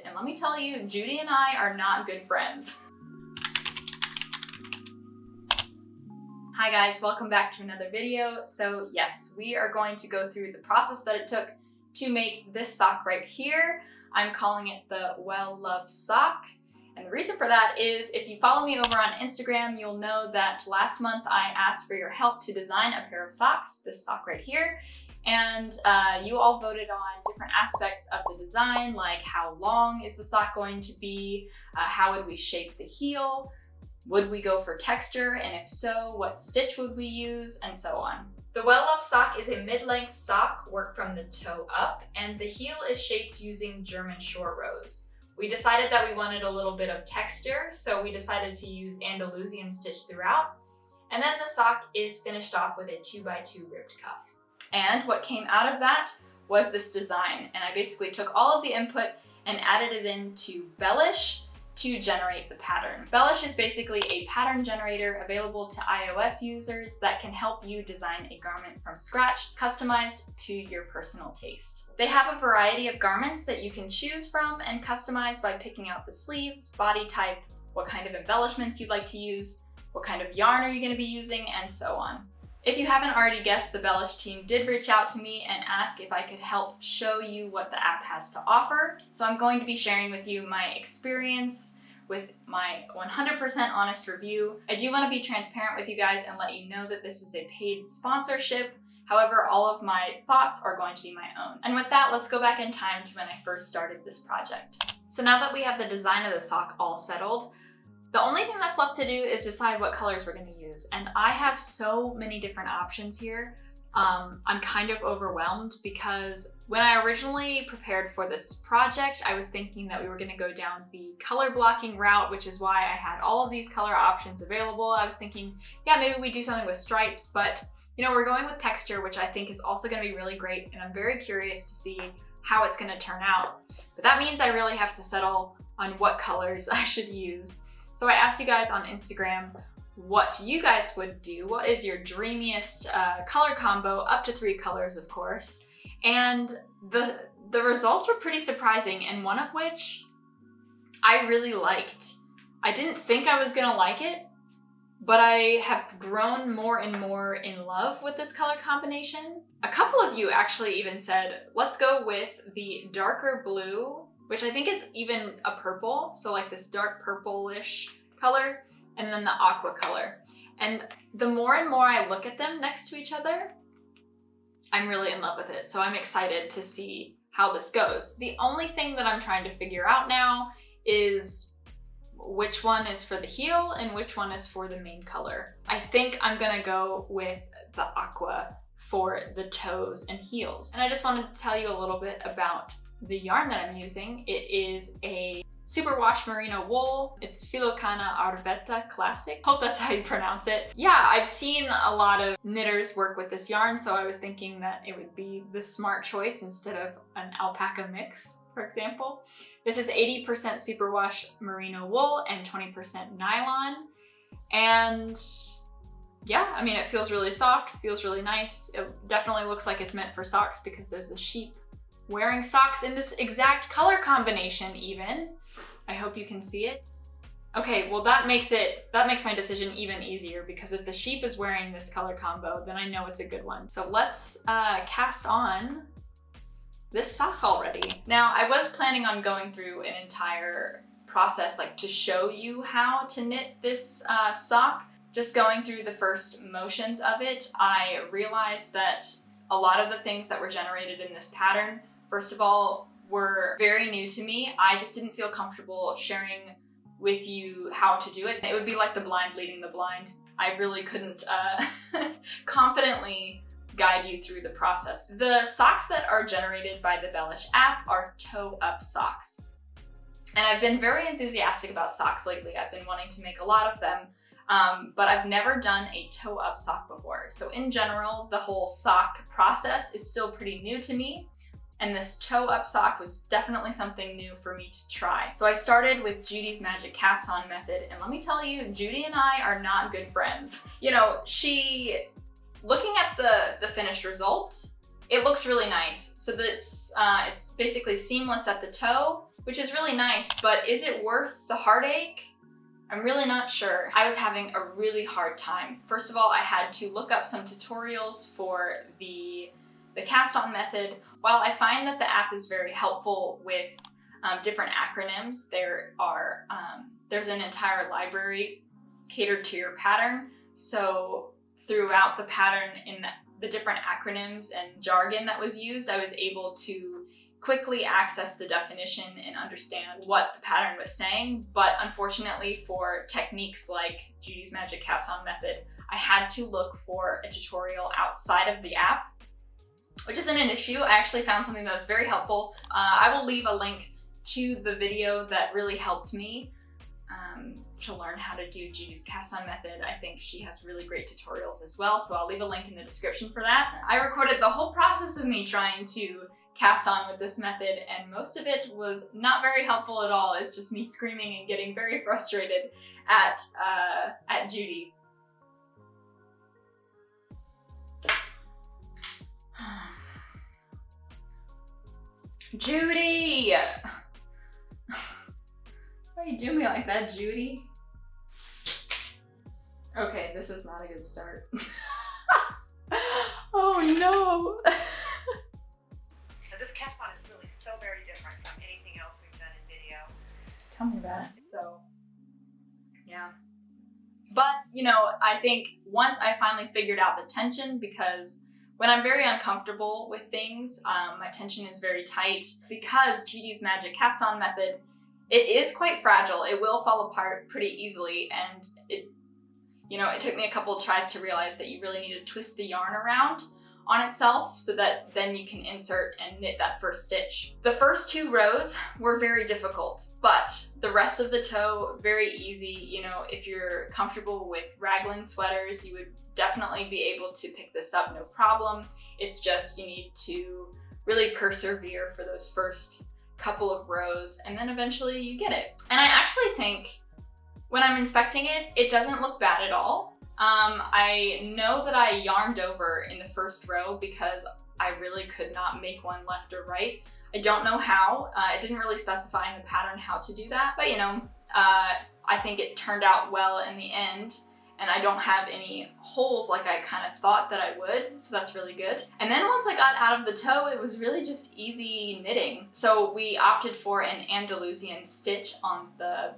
and let me tell you, Judy and I are not good friends. Hi guys, welcome back to another video. So yes, we are going to go through the process that it took to make this sock right here. I'm calling it the well-loved sock. And the reason for that is if you follow me over on Instagram, you'll know that last month I asked for your help to design a pair of socks, this sock right here. And you all voted on different aspects of the design, like how long is the sock going to be, how would we shape the heel, would we go for texture, and if so, what stitch would we use, and so on. The well-loved sock is a mid-length sock, worked from the toe up, and the heel is shaped using German shore rows. We decided that we wanted a little bit of texture, so we decided to use Andalusian stitch throughout. And then the sock is finished off with a 2x2 ribbed cuff. And what came out of that was this design. And I basically took all of the input and added it into Bellish to generate the pattern. Bellish is basically a pattern generator available to iOS users that can help you design a garment from scratch, customized to your personal taste. They have a variety of garments that you can choose from and customize by picking out the sleeves, body type, what kind of embellishments you'd like to use, what kind of yarn are you going to be using, and so on. If you haven't already guessed, the Bellish team did reach out to me and ask if I could help show you what the app has to offer. So I'm going to be sharing with you my experience with my 100% honest review. I do want to be transparent with you guys and let you know that this is a paid sponsorship. However, all of my thoughts are going to be my own. And with that, let's go back in time to when I first started this project. So now that we have the design of the sock all settled, the only thing that's left to do is decide what colors we're going to use. And I have so many different options here. I'm kind of overwhelmed because when I originally prepared for this project, I was thinking that we were going to go down the color blocking route, which is why I had all of these color options available. I was thinking, yeah, maybe we do something with stripes, but you know, we're going with texture, which I think is also going to be really great. And I'm very curious to see how it's going to turn out. But that means I really have to settle on what colors I should use. So I asked you guys on Instagram what you guys would do. What is your dreamiest color combo, up to 3 colors, of course. And the results were pretty surprising, and one of which I really liked. I didn't think I was gonna like it, but I have grown more and more in love with this color combination. A couple of you actually even said, let's go with the darker blue, which I think is even a purple, so like this dark purplish color, and then the aqua color. And the more and more I look at them next to each other, I'm really in love with it. So I'm excited to see how this goes. The only thing that I'm trying to figure out now is which one is for the heel and which one is for the main color. I think I'm gonna go with the aqua for the toes and heels. And I just wanted to tell you a little bit about the yarn that I'm using. It is a superwash merino wool. It's Filocana Arvetta Classic. Hope that's how you pronounce it. Yeah, I've seen a lot of knitters work with this yarn, so I was thinking that it would be the smart choice instead of an alpaca mix, for example. This is 80% superwash merino wool and 20% nylon. And yeah, I mean, it feels really soft, feels really nice. It definitely looks like it's meant for socks because there's a sheep wearing socks in this exact color combination even. I hope you can see it. Okay, well that makes my decision even easier, because if the sheep is wearing this color combo, then I know it's a good one. So let's cast on this sock already. Now, I was planning on going through an entire process, like to show you how to knit this sock. Just going through the first motions of it, I realized that a lot of the things that were generated in this pattern, first of all, were very new to me. I just didn't feel comfortable sharing with you how to do it. It would be like the blind leading the blind. I really couldn't confidently guide you through the process. The socks that are generated by the Bellish app are toe-up socks. And I've been very enthusiastic about socks lately. I've been wanting to make a lot of them, but I've never done a toe-up sock before. So in general, the whole sock process is still pretty new to me. And this toe-up sock was definitely something new for me to try. So I started with Judy's magic cast-on method, and let me tell you, Judy and I are not good friends. You know, looking at the finished result, it looks really nice. So that's it's basically seamless at the toe, which is really nice, but is it worth the heartache? I'm really not sure. I was having a really hard time. First of all, I had to look up some tutorials for the cast on method. While I find that the app is very helpful with different acronyms, there's an entire library catered to your pattern. So throughout the pattern, in the different acronyms and jargon that was used, I was able to quickly access the definition and understand what the pattern was saying. But unfortunately, for techniques like Judy's Magic Cast On Method, I had to look for a tutorial outside of the app, which isn't an issue. I actually found something that was very helpful. I will leave a link to the video that really helped me to learn how to do Judy's Cast On Method. I think she has really great tutorials as well, so I'll leave a link in the description for that. I recorded the whole process of me trying to cast on with this method, and most of it was not very helpful at all. It's just me screaming and getting very frustrated at Judy. Judy! Why do you do me like that, Judy? Okay, this is not a good start. Oh no! This cast on is really so very different from anything else we've done in video. Tell me about it. So, yeah. But, you know, I think once I finally figured out the tension, because when I'm very uncomfortable with things, my tension is very tight. Because Judy's Magic Cast On Method, it is quite fragile. It will fall apart pretty easily, and it took me a couple of tries to realize that you really need to twist the yarn around on itself so that then you can insert and knit that first stitch. The first 2 rows were very difficult, but the rest of the toe, very easy. You know, if you're comfortable with raglan sweaters, you would definitely be able to pick this up, no problem. It's just you need to really persevere for those first couple of rows, and then eventually you get it. And I actually think when I'm inspecting it, it doesn't look bad at all. I know that I yarned over in the first row because I really could not make one left or right. I don't know how. It didn't really specify in the pattern how to do that, but you know, I think it turned out well in the end, and I don't have any holes like I kind of thought that I would, so that's really good. And then once I got out of the toe, it was really just easy knitting. So we opted for an Andalusian stitch on the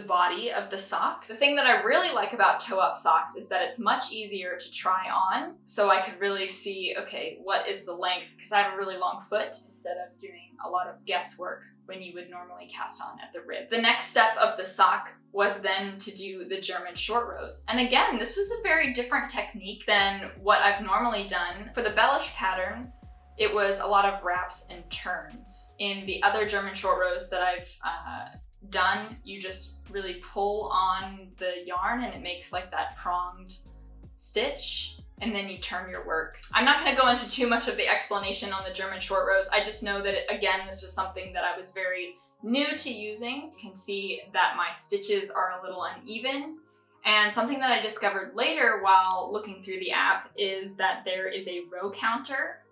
body of the sock. The thing that I really like about toe-up socks is that it's much easier to try on. So I could really see, okay, what is the length? Because I have a really long foot, instead of doing a lot of guesswork when you would normally cast on at the rib. The next step of the sock was then to do the German short rows. And again, this was a very different technique than what I've normally done. For the Bellish pattern, it was a lot of wraps and turns. In the other German short rows that I've done, you just really pull on the yarn and it makes like that pronged stitch, and then you turn your work. I'm not going to go into too much of the explanation on the German short rows. I just know that, again, this was something that I was very new to using. You can see that my stitches are a little uneven. And something that I discovered later while looking through the app is that there is a row counter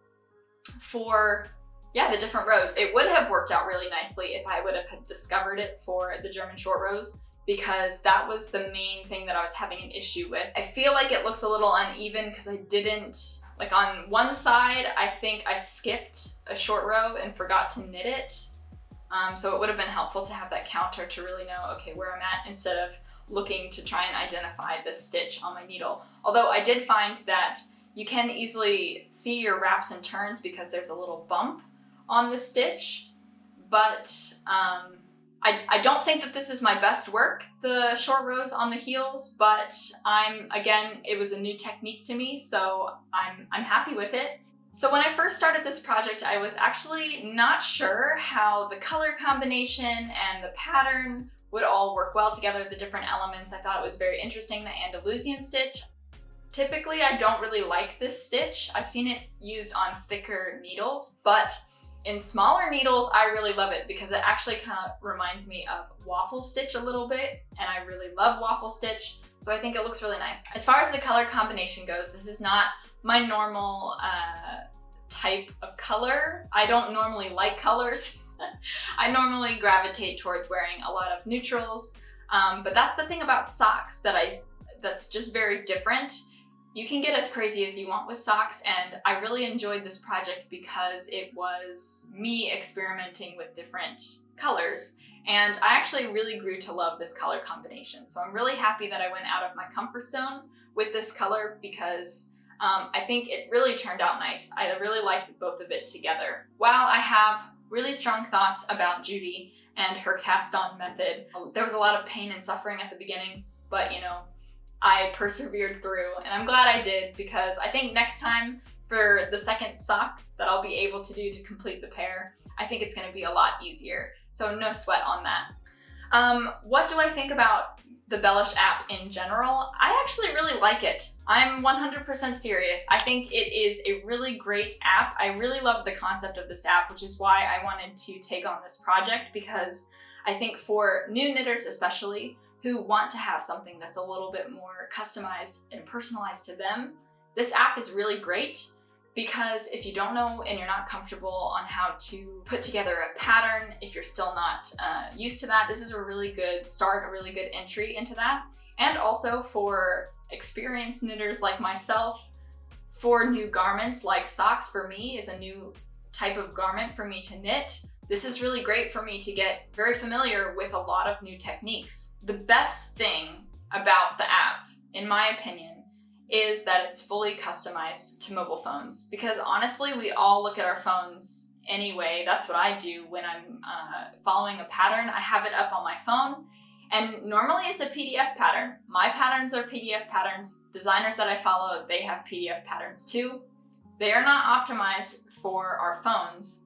for the different rows. It would have worked out really nicely if I would have discovered it for the German short rows, because that was the main thing that I was having an issue with. I feel like it looks a little uneven because I didn't, like on one side, I think I skipped a short row and forgot to knit it. So it would have been helpful to have that counter to really know, okay, where I'm at, instead of looking to try and identify the stitch on my needle. Although I did find that you can easily see your wraps and turns because there's a little bump on the stitch, but I don't think that this is my best work, the short rows on the heels, but again, it was a new technique to me, so I'm happy with it. So when I first started this project, I was actually not sure how the color combination and the pattern would all work well together, the different elements. I thought it was very interesting, the Andalusian stitch. Typically, I don't really like this stitch. I've seen it used on thicker needles, but in smaller needles, I really love it because it actually kind of reminds me of waffle stitch a little bit, and I really love waffle stitch, so I think it looks really nice. As far as the color combination goes, this is not my normal type of color. I don't normally like colors. I normally gravitate towards wearing a lot of neutrals, but that's the thing about socks that's just very different. You can get as crazy as you want with socks, and I really enjoyed this project because it was me experimenting with different colors, and I actually really grew to love this color combination. So I'm really happy that I went out of my comfort zone with this color because I think it really turned out nice. I really liked both of it together. While I have really strong thoughts about Judy and her cast-on method, there was a lot of pain and suffering at the beginning, but you know, I persevered through, and I'm glad I did because I think next time for the second sock that I'll be able to do to complete the pair, I think it's gonna be a lot easier. So no sweat on that. What do I think about the Bellish app in general? I actually really like it. I'm 100% serious. I think it is a really great app. I really love the concept of this app, which is why I wanted to take on this project, because I think for new knitters especially, who want to have something that's a little bit more customized and personalized to them, this app is really great. Because if you don't know and you're not comfortable on how to put together a pattern, if you're still not used to that, this is a really good start, a really good entry into that. And also for experienced knitters like myself, for new garments like socks for me is a new type of garment for me to knit. This is really great for me to get very familiar with a lot of new techniques. The best thing about the app, in my opinion, is that it's fully customized to mobile phones. Because honestly, we all look at our phones anyway. That's what I do when I'm following a pattern. I have it up on my phone, and normally it's a PDF pattern. My patterns are PDF patterns. Designers that I follow, they have PDF patterns too. They are not optimized for our phones.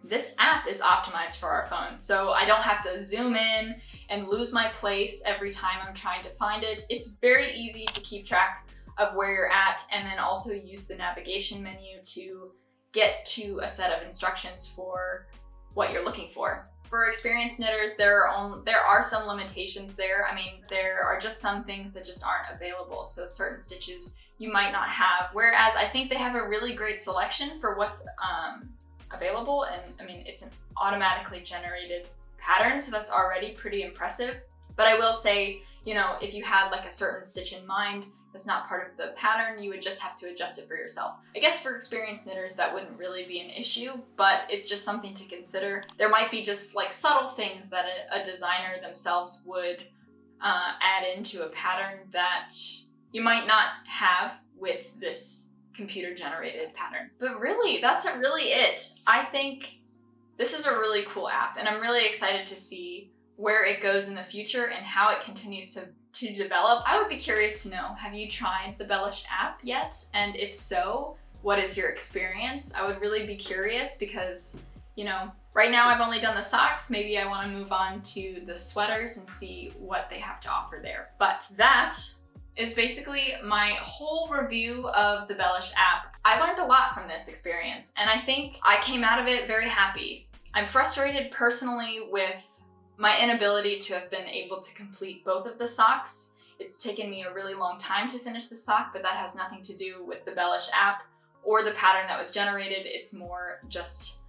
This app is optimized for our phone, so I don't have to zoom in and lose my place every time I'm trying to find it. It's very easy to keep track of where you're at, and then also use the navigation menu to get to a set of instructions for what you're looking for. For experienced knitters, there are some limitations there. I mean, there are just some things that just aren't available, so certain stitches you might not have, whereas I think they have a really great selection for what's available, and I mean, it's an automatically generated pattern, so that's already pretty impressive. But I will say, you know, if you had like a certain stitch in mind that's not part of the pattern, you would just have to adjust it for yourself. I guess for experienced knitters, that wouldn't really be an issue, but it's just something to consider. There might be just like subtle things that a designer themselves would add into a pattern that you might not have with this computer-generated pattern. But really, that's really it. I think this is a really cool app, and I'm really excited to see where it goes in the future and how it continues to develop. I would be curious to know, have you tried the Bellish app yet? And if so, what is your experience? I would really be curious because, you know, right now I've only done the socks. Maybe I want to move on to the sweaters and see what they have to offer there. But that is basically my whole review of the Bellish app. I learned a lot from this experience, and I think I came out of it very happy. I'm frustrated personally with my inability to have been able to complete both of the socks. It's taken me a really long time to finish the sock, but that has nothing to do with the Bellish app or the pattern that was generated. It's more just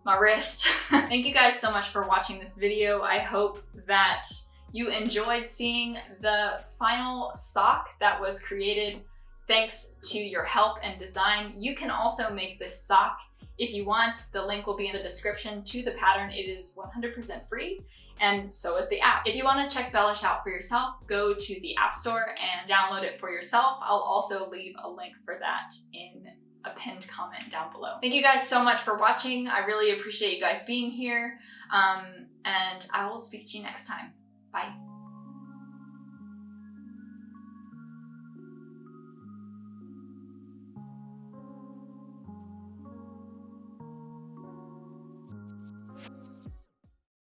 my wrist. Thank you guys so much for watching this video. I hope that you enjoyed seeing the final sock that was created thanks to your help and design. You can also make this sock if you want. The link will be in the description to the pattern. It is 100% free, and so is the app. If you want to check Bellish out for yourself, go to the App Store and download it for yourself. I'll also leave a link for that in a pinned comment down below. Thank you guys so much for watching. I really appreciate you guys being here, and I will speak to you next time. Bye.